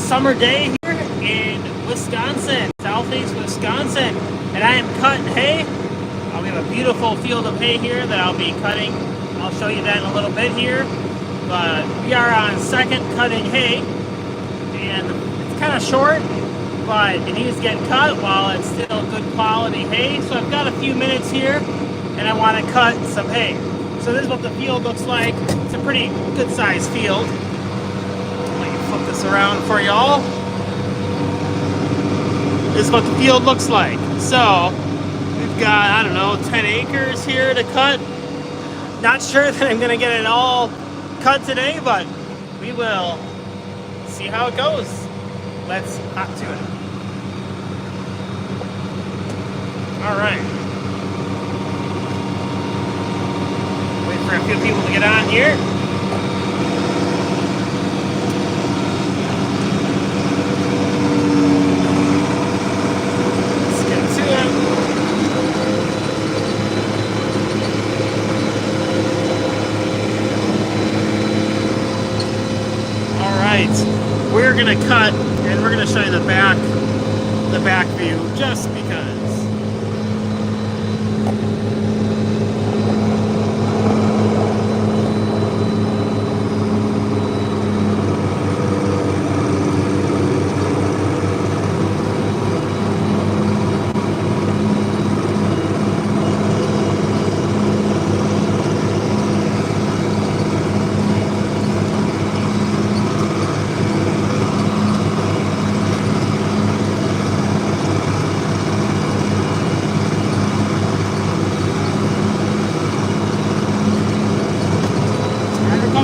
summer day here in Wisconsin, southeast Wisconsin, and I am cutting hay. We have a beautiful field of hay here that I'll be cutting. I'll show you that in a little bit here. But we are on second cutting hay, and it's kind of short, but it needs to get cut while it's still good quality hay. So I've got a few minutes here, and I want to cut some hay. So this is what the field looks like. It's a pretty good sized field. Let me flip this around for y'all. This is what the field looks like. So we've got, I don't know, 10 acres here to cut. Not sure that I'm gonna get it all cut today, but we will see how it goes. Let's hop to it. All right. Wait for a few people to get on here. Let's get to it. All right, we're gonna cut, and we're gonna show you the back view, just because.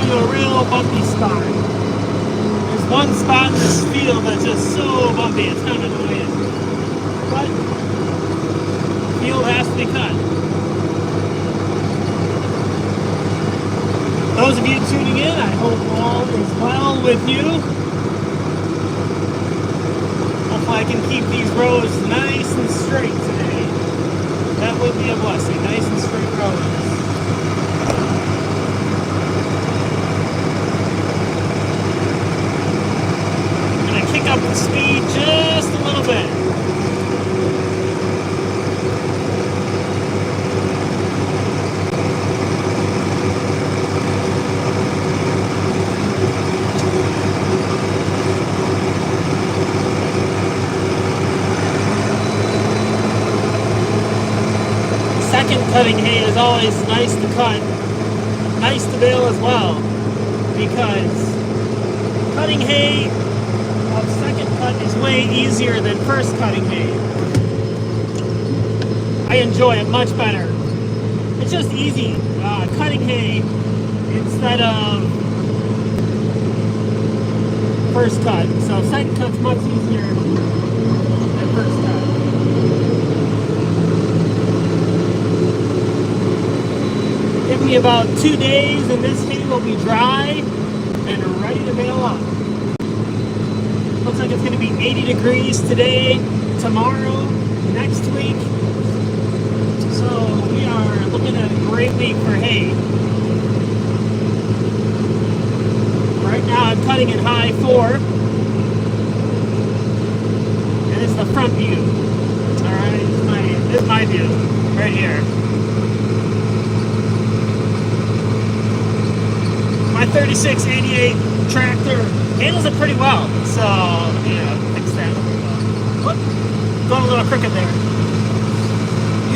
A real bumpy spot. There's one spot in this field that's just so bumpy, it's kind of annoying. But the field has to be cut. Those of you tuning in, I hope all is well with you. Hopefully I can keep these rows nice and straight today. That would be a blessing. Nice and straight rows. Kick up the speed just a little bit. Second cutting hay is always nice to cut, nice to bale as well, because cutting hay of second cut is way easier than first cutting hay. I enjoy it much better. It's just easy cutting hay instead of first cut. So second cut's much easier than first cut. Give me about 2 days and this hay will be dry and ready to bale up. Looks like it's going to be 80 degrees today, tomorrow, next week. So we are looking at a great week for hay. Right now I'm cutting in high 4. And this is the front view. Alright, this is my view, right here. My 3688 tractor handles it pretty well, so yeah, fix that. Whoop, going a little crooked there.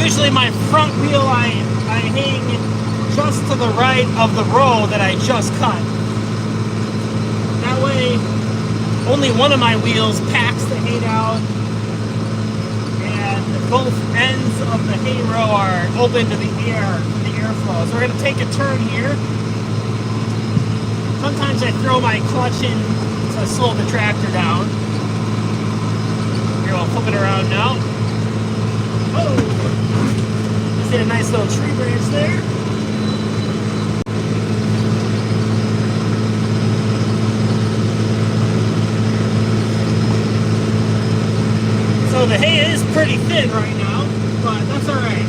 Usually my front wheel I hang just to the right of the row that I just cut. That way only one of my wheels packs the hay out and both ends of the hay row are open to the airflow. So we're going to take a turn here. Sometimes I throw my clutch in to slow the tractor down. Here, I'll flip it around now. Oh! Just hit a nice little tree branch there. So the hay is pretty thin right now, but that's alright.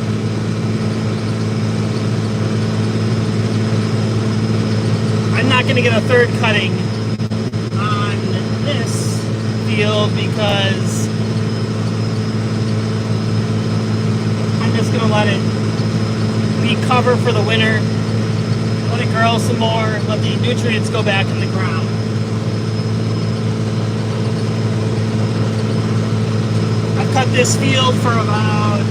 I'm not going to get a third cutting on this field because I'm just going to let it be cover for the winter. Let it grow some more. Let the nutrients go back in the ground. I've cut this field for about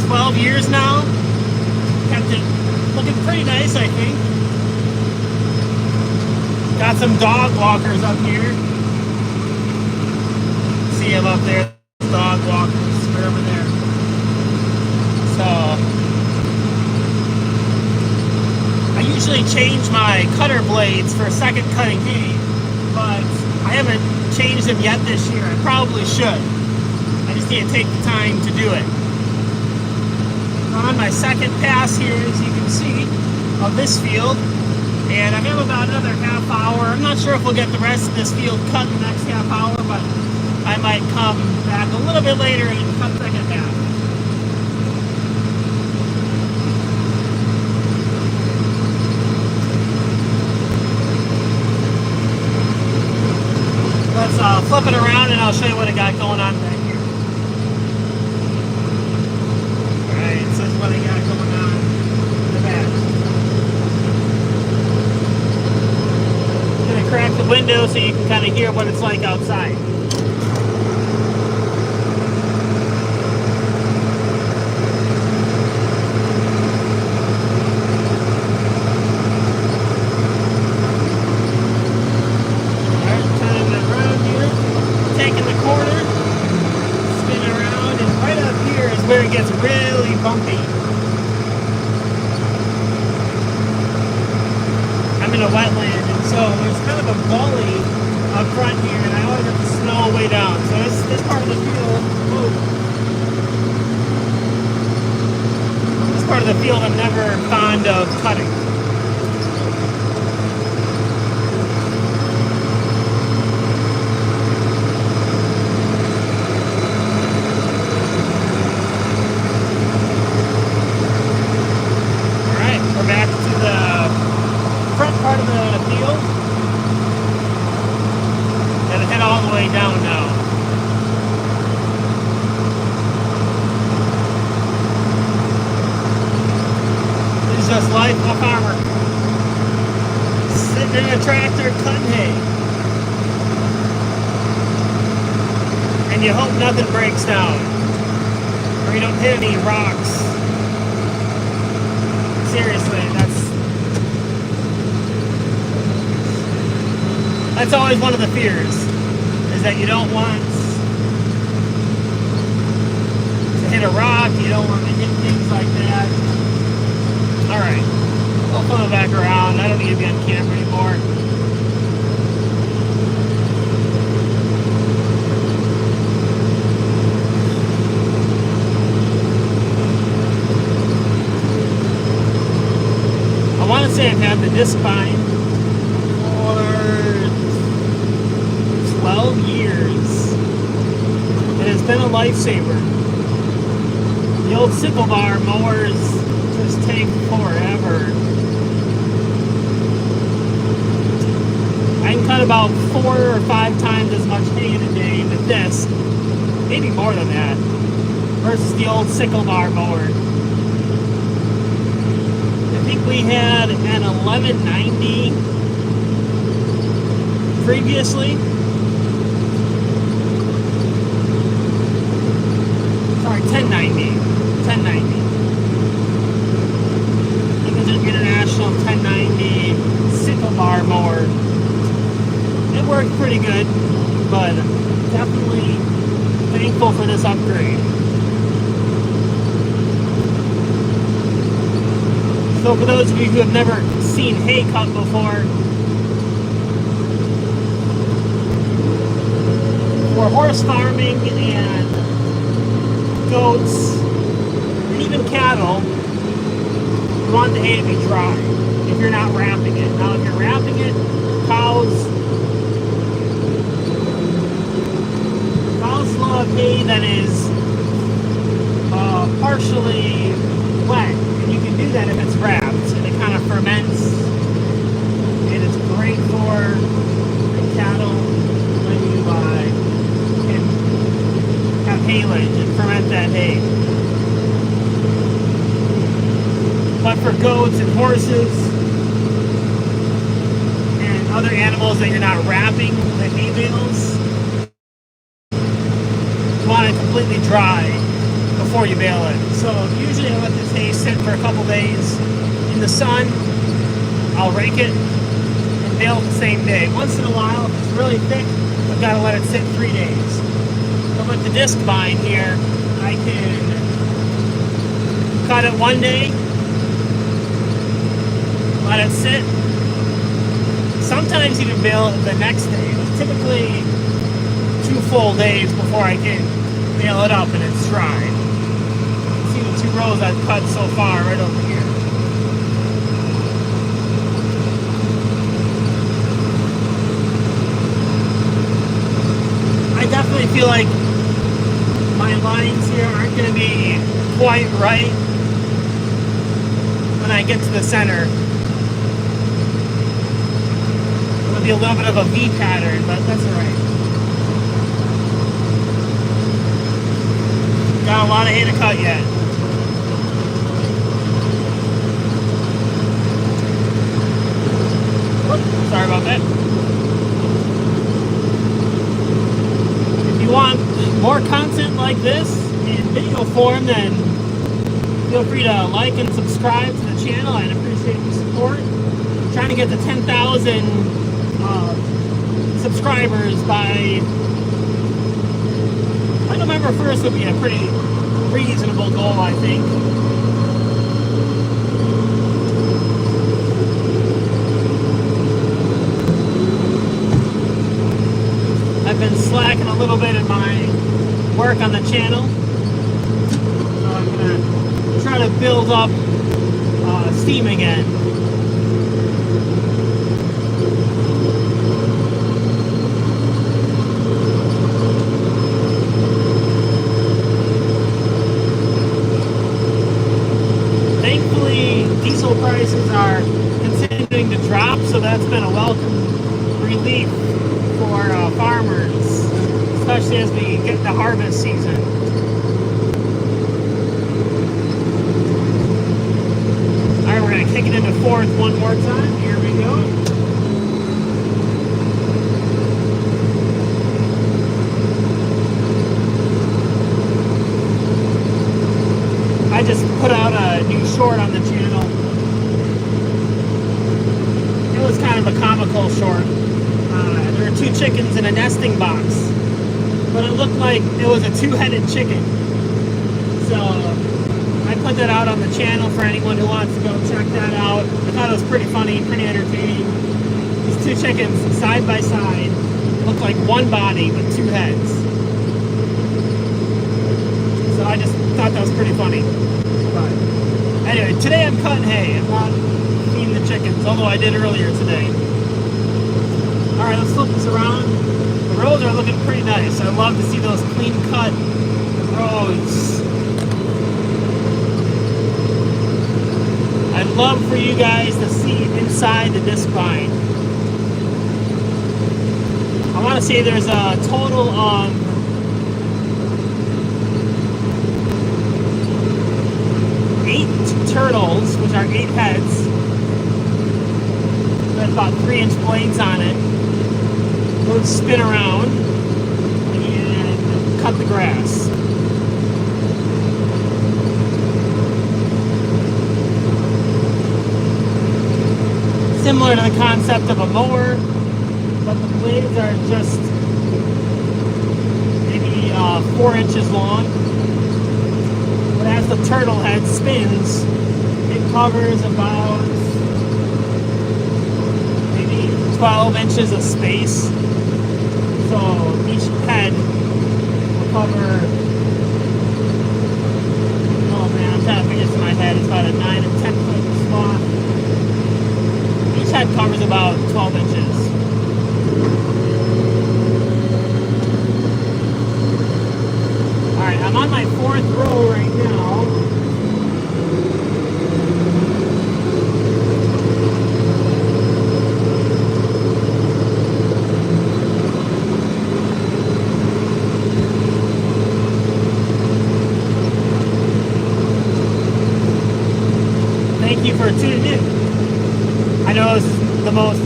12 years now. Kept it looking pretty nice, I think. Got some dog walkers up here. See them up there, dog walkers, they're over there. So, I usually change my cutter blades for second cutting hay, but I haven't changed them yet this year. I probably should. I just need to take the time to do it. I'm on my second pass here, as you can see, of this field. And I have about another half hour. I'm not sure if we'll get the rest of this field cut in the next half hour, but I might come back a little bit later and cut the second half. Let's flip it around and I'll show you what I got going on back here. Alright, so this is what I got going on in the back. Crack the window so you can kind of hear what it's like outside. Alright, turning it around here, taking the corner, spinning around, and right up here is where it gets really bumpy. I'm in a wetland. So there's kind of a gully up front here, and I always have to snow way down. So this part of the field, this part of the field I'm never fond of cutting. All right, we're back to the front part of the field and head all the way down now. This is just life of a farmer. Sitting in a tractor cutting hay. And you hope nothing breaks down. Or you don't hit any rocks. Seriously, that's always one of the fears, is that you don't want to hit a rock, you don't want to hit things like that. Alright, I'll flip it back around. I don't need to be on camera anymore. I want to say I've had the Discbine for 12 years. It has been a lifesaver. The old sickle bar mowers just take forever. I can cut about 4 or 5 times as much hay in a day with this, maybe more than that, versus the old sickle bar mower. I think we had an 1190 previously. Sorry, 1090. 1090. I think it's an international 1090 sickle bar mower. It worked pretty good, but definitely thankful for this upgrade. So for those of you who have never seen hay cut before, for horse farming and goats and even cattle, you want the hay to be dry if you're not wrapping it. Now if you're wrapping it, cows love hay that is partially wet. You can do that if it's wrapped, and it kind of ferments, and it's great for cattle, that hay. But for goats and horses and other animals that you're not wrapping the hay bales, you want it completely dry before you bale it. So usually I let this hay sit for a couple days in the sun. I'll rake it and bale it the same day. Once in a while, if it's really thick, I've got to let it sit 3 days. But with the Discbine here, I can cut it one day, let it sit, sometimes even bale it the next day. But typically 2 full days before I can bale it up and it's dry. See the 2 rows I've cut so far right over here. I definitely feel like my lines here aren't going to be quite right when I get to the center. It'll be a little bit of a V pattern, but that's alright. Got a lot of hay to cut yet. Whoops, sorry about that. If you want more content like this in video form, then feel free to like and subscribe to the channel. I'd appreciate your support. I'm trying to get to 10,000 subscribers by November 1st would be a pretty reasonable goal, I think. I've been slacking a little bit in my work on the channel, so I'm going to try to build up steam again. Thankfully, diesel prices are continuing to drop, so that's been a welcome relief for farmers, especially as we get to harvest season. Alright, we're going to kick it into 4th one more time. Here we go. I just put out a new short on the channel. It was kind of a comical short. There were 2 chickens in a nesting box, but it looked like it was a 2-headed chicken. So I put that out on the channel for anyone who wants to go check that out. I thought it was pretty funny, pretty entertaining. These 2 chickens side by side look like one body with 2 heads. So I just thought that was pretty funny. But anyway, today I'm cutting hay. I'm not feeding the chickens, although I did earlier today. Alright, let's flip this around. The rows are looking pretty nice. I love to see those clean cut rows. I'd love for you guys to see inside the Discbine. I want to say there's a total of 8 turtles, which are 8 heads. There's about 3-inch blades on it. Those spin around and cut the grass. Similar to the concept of a mower, but the blades are just maybe 4 inches long. But as the turtle head spins, it covers about maybe 12 inches of space. So each head will cover, oh man, I'm trying to figure this in my head, it's about a 9 and 10 foot swath. Each head covers about 12 inches. Alright, I'm on my 4th row right now.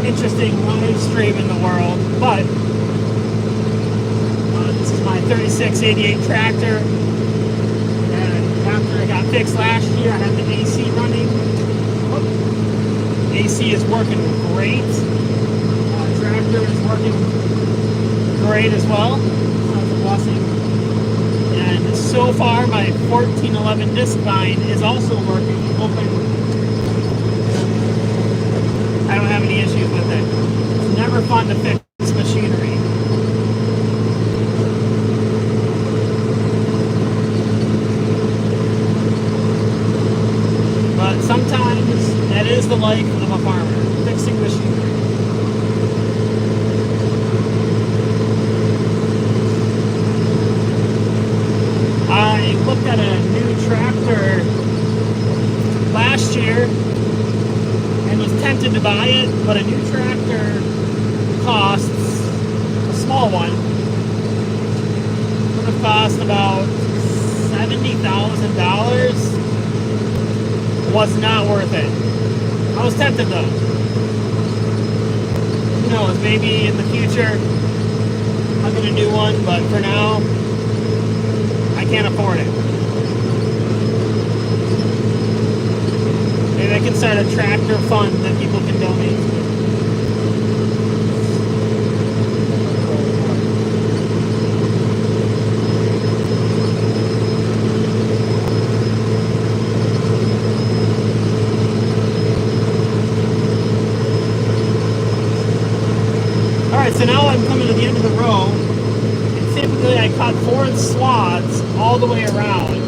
interesting live stream in the world, but this is my 3688 tractor, and after it got fixed last year, I had the AC running. AC is working great. Tractor is working great as well. That's a blessing. And so far, my 1411 Discbine is also working. Open. I don't have any issues with it. It's never fun to fix machinery. But sometimes that is the life of a farmer, fixing machinery. I looked at a new tractor last year and was tempted to buy it, but a new tractor costs, a small one, would have cost about $70,000. Was not worth it. I was tempted though. Who knows, maybe in the future I'll get a new one, but for now, I can't afford it. Maybe I can start a tractor fund that people can donate to. Alright, so now I'm coming to the end of the row. Typically I cut 4 swaths all the way around.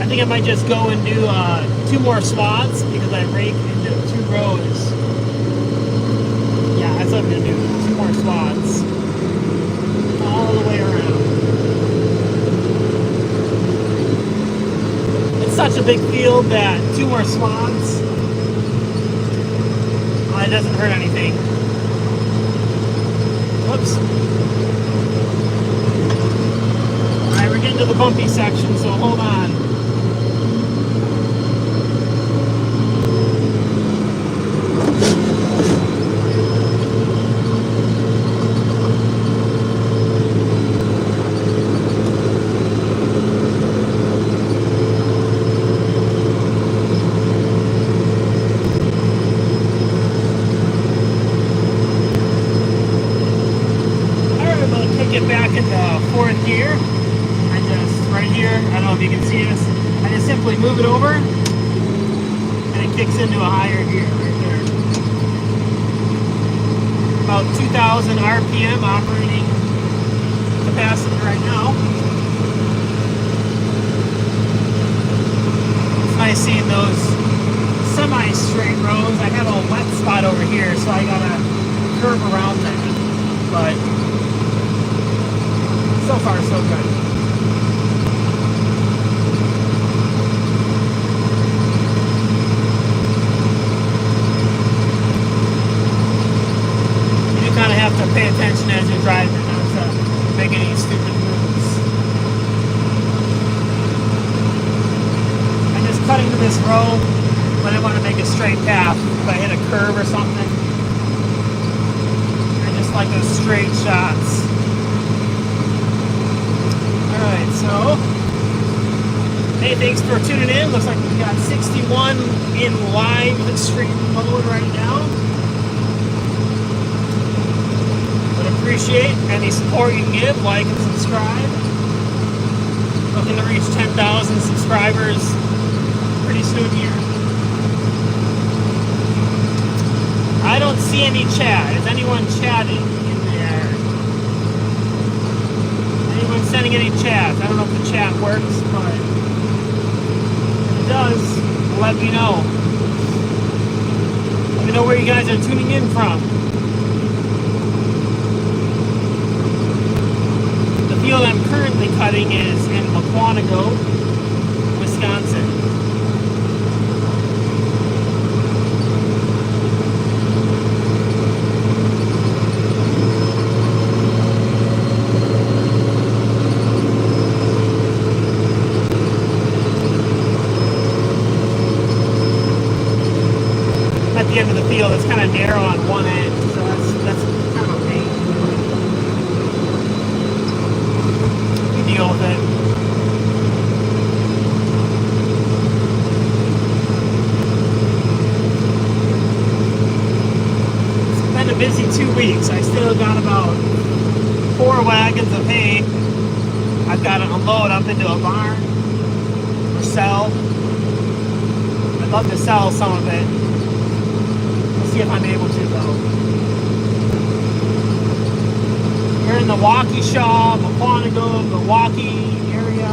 I think I might just go and do 2 more swaths because I rake into 2 rows. Yeah, that's what I'm going to do. 2 more swaths. All the way around. It's such a big field that 2 more swaths, it doesn't hurt anything. Whoops. Alright, we're getting to the bumpy section, so hold on. Get back into 4th gear. I just, right here, I don't know if you can see this, I just simply move it over and it kicks into a higher gear right there. About 2,000 RPM operating capacity right now. It's nice seeing those semi-straight rows. I have a wet spot over here, so I gotta curve around that. But so far, so good. You kind of have to pay attention as you're driving, not to make any stupid moves. I'm just cutting to this row when I want to make a straight path. If I hit a curve or something, I just like those straight shots. Alright, so, hey, thanks for tuning in. Looks like we've got 61 in live stream mode right now. Would appreciate any support you can give, like and subscribe. Looking to reach 10,000 subscribers pretty soon here. I don't see any chat. Is anyone chatting in there? Anyone sending any chats? I don't know if the chat works, but if it does, let me know. Let me know where you guys are tuning in from. The field I'm currently cutting is in McWanago, Wisconsin. At the end of the field, it's kind of narrow on one end. wagons of hay I've got to unload up into a barn or sell. I'd love to sell some of it. We'll see if I'm able to though. You're in the Waukesha, Mukwonago, Milwaukee area.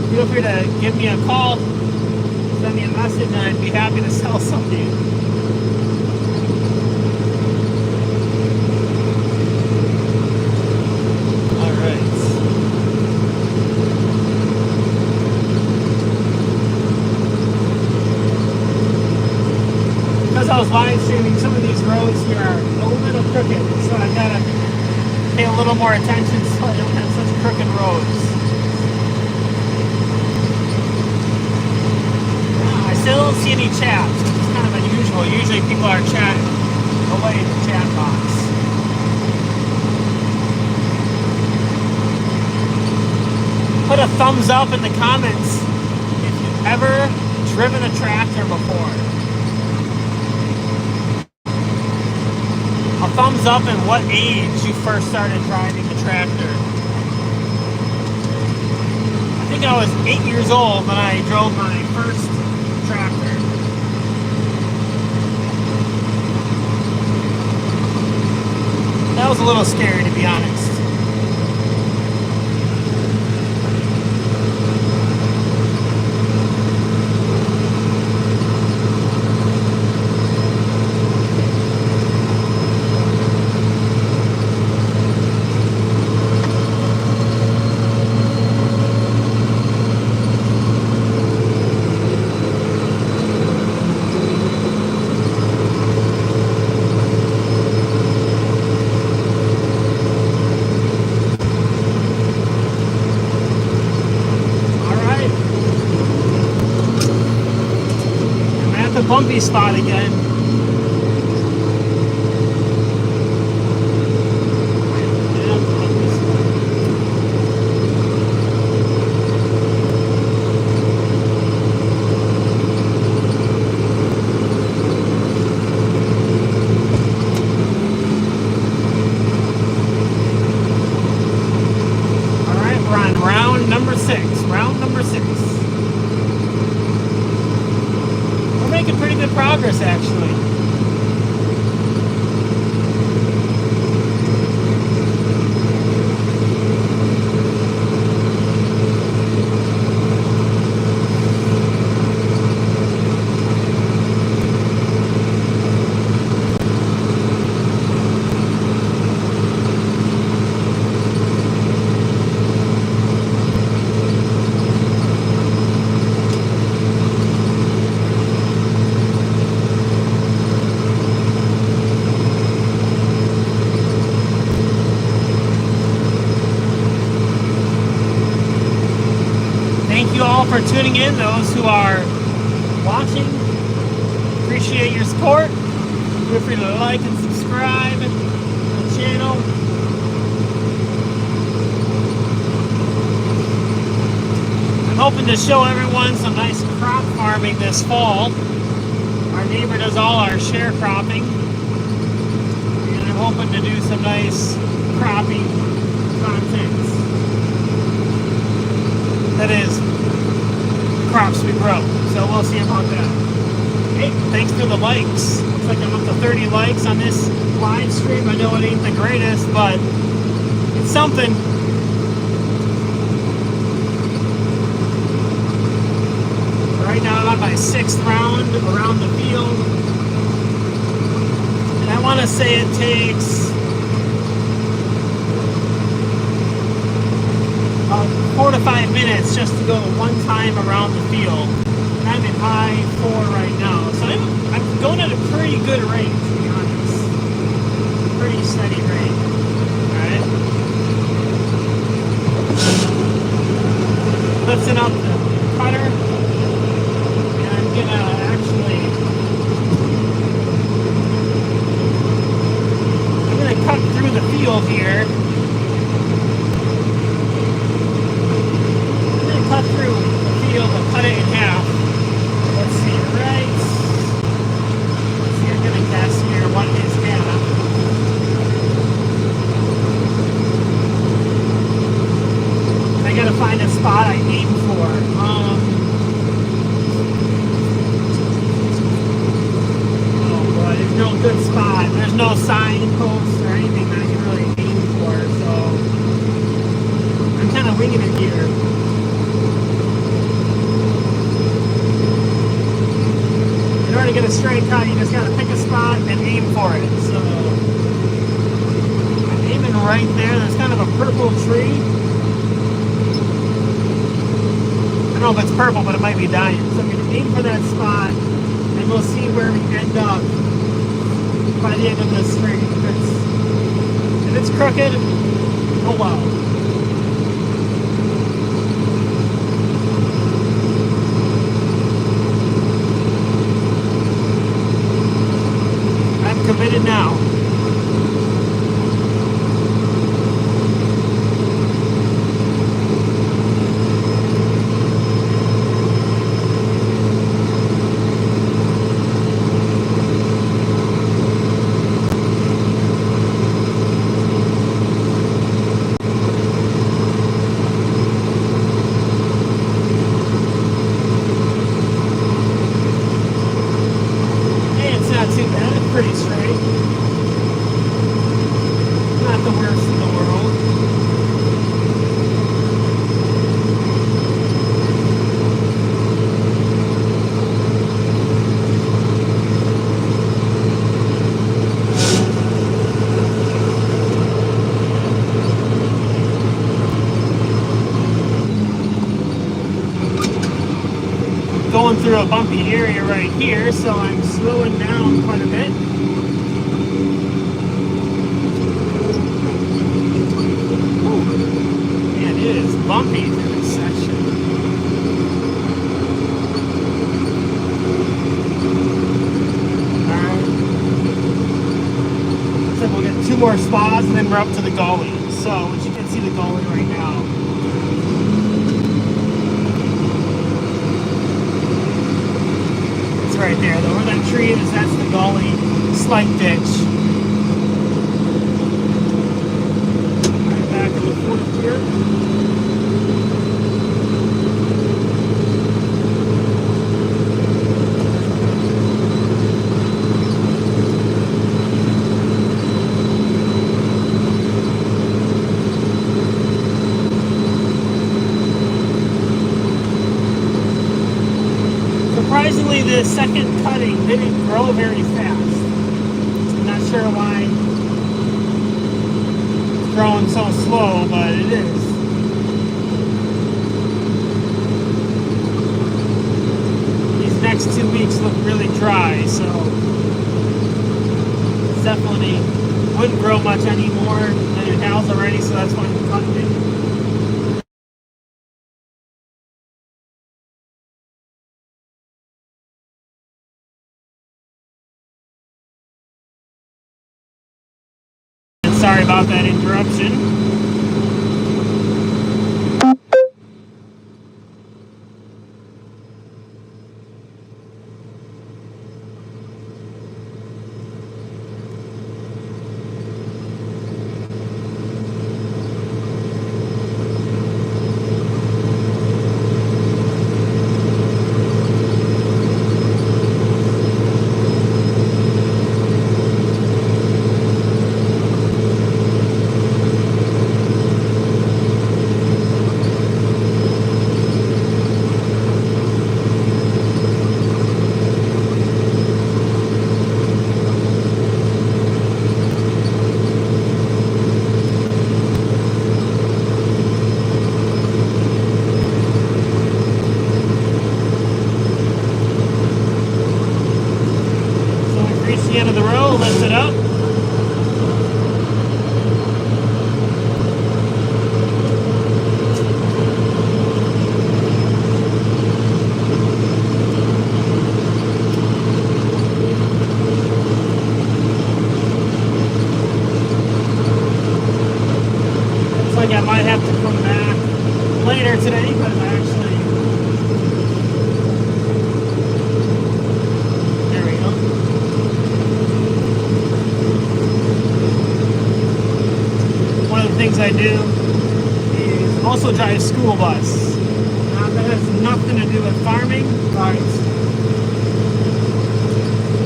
Feel free to give me a call, send me a message, and I'd be happy to sell some to you. I was live streaming, some of these roads here are a little crooked, so I've got to pay a little more attention so I don't have such crooked roads. I still don't see any chats, which is kind of unusual. Usually people are chatting away in the chat box. Put a thumbs up in the comments if you've ever driven a tractor before. A thumbs up in what age you first started driving the tractor. I think I was 8 years old when I drove my first tractor. That was a little scary, to be honest. Bumpy spot again. All right, we're on round number 6. Round number 6. Making pretty good progress, actually. Thank you all for tuning in, those who are watching. Appreciate your support. Feel free to like and subscribe to the channel. I'm hoping to show everyone some nice crop farming this fall. Our neighbor does all our sharecropping, and I'm hoping to do some nice cropping content. That is, crops we grow. So we'll see about that. Hey, thanks for the likes. Looks like I'm up to 30 likes on this live stream. I know it ain't the greatest, but it's something. Right now I'm on my 6th round around the field. And I want to say it takes 4 to 5 minutes just to go one time around the field. And I'm in high 4 right now. So I'm going at a pretty good rate, to be honest. Pretty steady rate. Alright. Lifting up the cutter. And I'm gonna actually cut through the field here. Cut through the field and cut it in half. Let's see, right? Let's see, I'm gonna guess here what is half. for it. So I'm aiming right there. There's kind of a purple tree. I don't know if it's purple, but it might be dying. So I'm going to aim for that spot, and we'll see where we end up by the end of this street. If it's crooked, oh well. I'm committed now. Pretty straight. Not the worst in the world. Going through a bumpy area right here, so I'm slowing down quite a bit. Man, it is bumpy through this section. Alright. So we'll get 2 more spots and then we're up to the gully. So, as you can see the gully right now. Right there, though, where that tree is, that's the gully, slight ditch. Right back in the fourth here. Surprisingly, the second cutting didn't grow very fast. I'm not sure why it's growing so slow, but it is. These next 2 weeks look really dry, so it's definitely wouldn't grow much anymore than it has already, so that's why I'm cutting it. Sorry about that interruption. The end of the row, lift it up. Looks like I might have to come back later today, but actually things I do is also drive school bus. Now, that has nothing to do with farming, but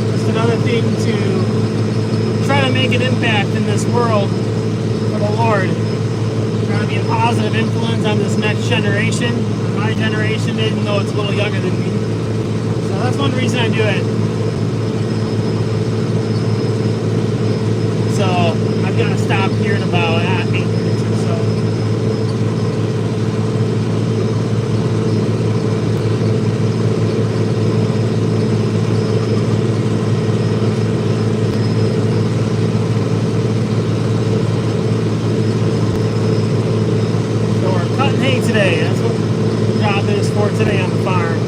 just another thing to try to make an impact in this world for the Lord. Trying to be a positive influence on this next generation, my generation, even though it's a little younger than me. So that's one reason I do it. I'm gonna stop here in about 8 minutes or so. So we're cutting hay today. That's what the job is for today on the farm.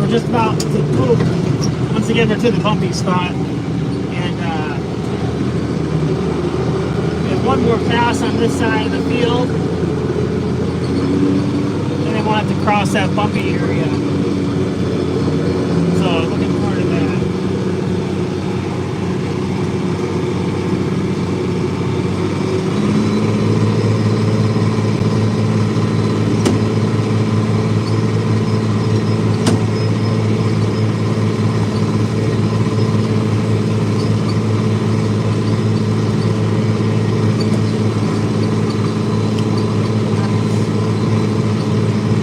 Just about to move. Once again, we're to the bumpy spot, and we have one more pass on this side of the field, and then we'll have to cross that bumpy area. So looking forward to that.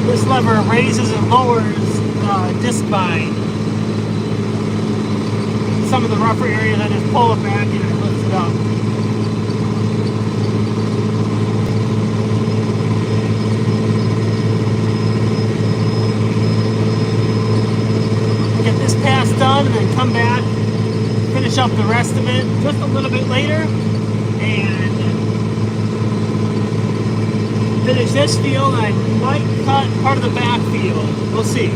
This lever raises and lowers Discbine. Some of the rougher areas, I just pull it back and it lifts it up. Get this pass done and then come back, finish up the rest of it just a little bit later, and finish this field. I might cut part of the back field. We'll see.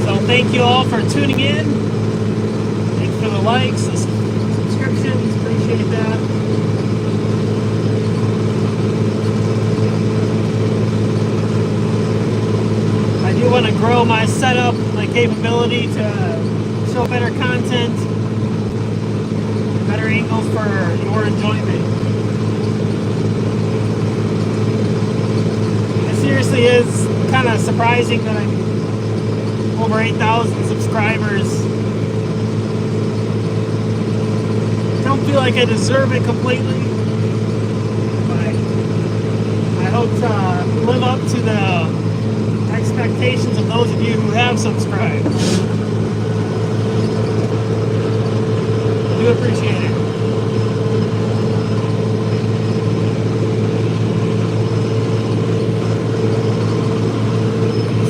So thank you all for tuning in. Thanks for the likes, the subscriptions. Appreciate that. I do want to grow my setup, my capability to show better content, better angles for your enjoyment. It seriously is kind of surprising that I'm over 8,000 subscribers. I don't feel like I deserve it completely, but I hope to live up to the expectations of those of you who have subscribed. I do appreciate it.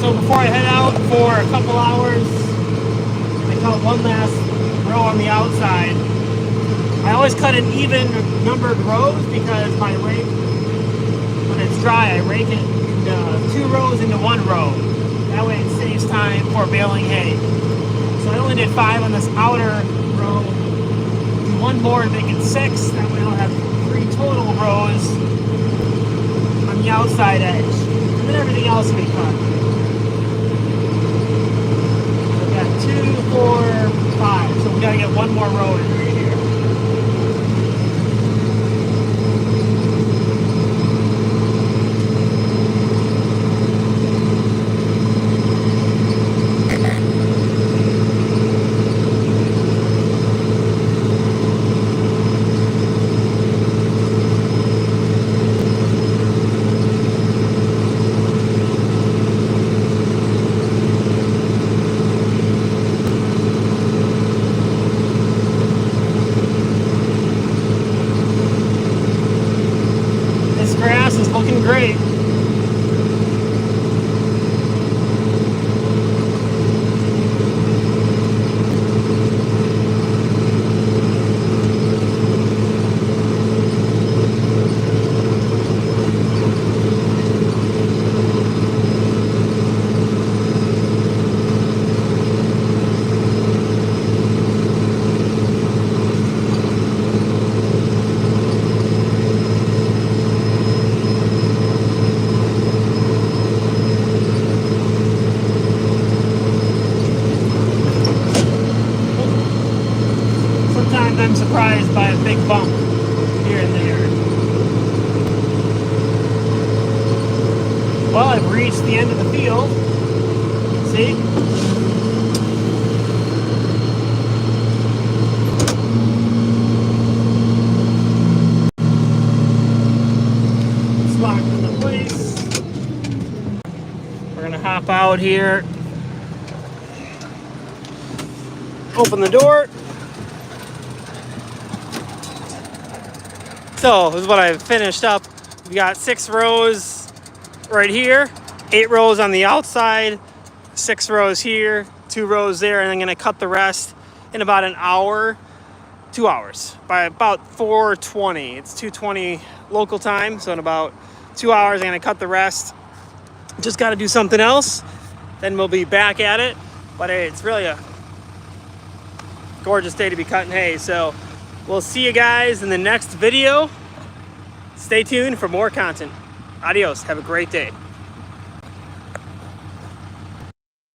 So before I head out for a couple hours, I cut one last row on the outside. I always cut in even numbered rows because my rake, when it's dry, I rake it into 2 rows into 1 row. That way it saves time for baling hay. So I only did 5 on this outer row, and 1 more to make it 6. That way I'll have 3 total rows on the outside edge. And then everything else will be cut. So I've got 2, 4, 5. So we gotta get 1 more row in right here. great. Sometimes I'm surprised by a big bump here and there. Well, I've reached the end of the field. See? It's locked into place. We're gonna hop out here. Open the door. So this is what I've finished up. We got 6 rows right here, 8 rows on the outside, 6 rows here, 2 rows there, and I'm gonna cut the rest in about an hour, 2 hours, by about 4:20. It's 2:20 local time, so in about 2 hours I'm gonna cut the rest. Just gotta do something else, then we'll be back at it. But it's really a gorgeous day to be cutting hay, so we'll see you guys in the next video. Stay tuned for more content. Adios. Have a great day.